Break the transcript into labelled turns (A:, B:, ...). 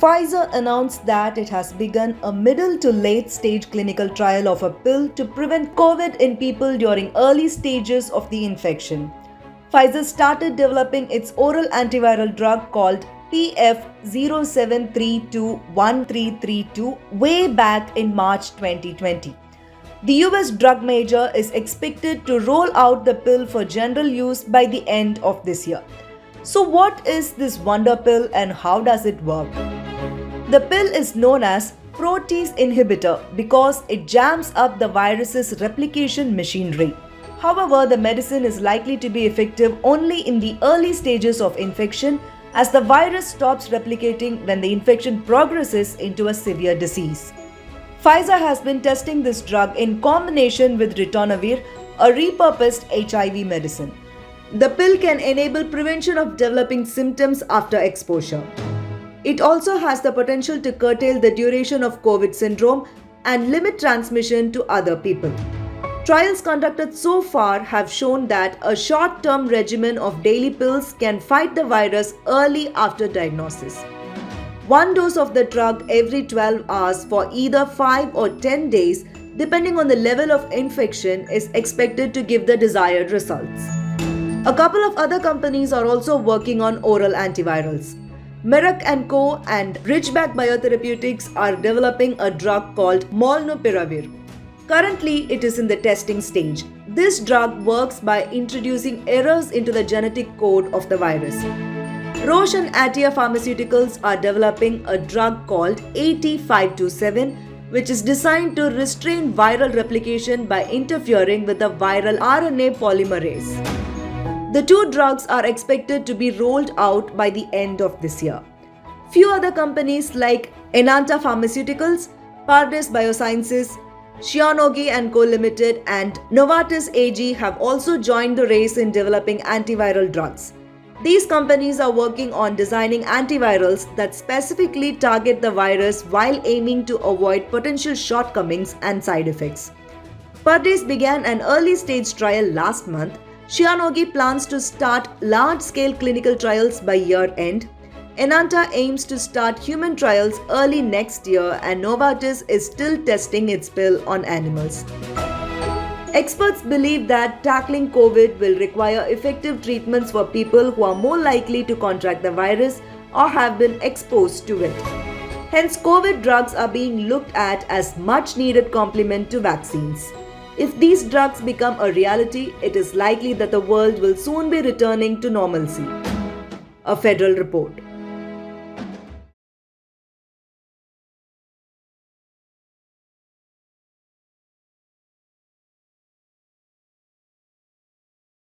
A: Pfizer announced that it has begun a middle to late stage clinical trial of a pill to prevent COVID in people during early stages of the infection. Pfizer started developing its oral antiviral drug called PF07321332 way back in March 2020. The US drug major is expected to roll out the pill for general use by the end of this year. So, what is this wonder pill and how does it work? The pill is known as protease inhibitor because it jams up the virus's replication machinery. However, the medicine is likely to be effective only in the early stages of infection as the virus stops replicating when the infection progresses into a severe disease. Pfizer has been testing this drug in combination with ritonavir, a repurposed HIV medicine. The pill can enable prevention of developing symptoms after exposure. It also has the potential to curtail the duration of COVID syndrome and limit transmission to other people. Trials conducted so far have shown that a short-term regimen of daily pills can fight the virus early after diagnosis. One dose of the drug every 12 hours for either 5 or 10 days, depending on the level of infection, is expected to give the desired results. A couple of other companies are also working on oral antivirals. Merck & Co. and Ridgeback Biotherapeutics are developing a drug called molnupiravir. Currently, it is in the testing stage. This drug works by introducing errors into the genetic code of the virus. Roche and Atia Pharmaceuticals are developing a drug called AT527, which is designed to restrain viral replication by interfering with the viral RNA polymerase. The two drugs are expected to be rolled out by the end of this year. Few other companies like Enanta Pharmaceuticals, Pardes Biosciences, Shionogi & Co. Limited and Novartis AG have also joined the race in developing antiviral drugs. These companies are working on designing antivirals that specifically target the virus while aiming to avoid potential shortcomings and side effects. Pardes began an early-stage trial last month. Shionogi plans to start large-scale clinical trials by year-end. Enanta aims to start human trials early next year and Novartis is still testing its pill on animals. Experts believe that tackling COVID will require effective treatments for people who are more likely to contract the virus or have been exposed to it. Hence, COVID drugs are being looked at as much-needed complement to vaccines. If these drugs become a reality, it is likely that the world will soon be returning to normalcy. A federal report.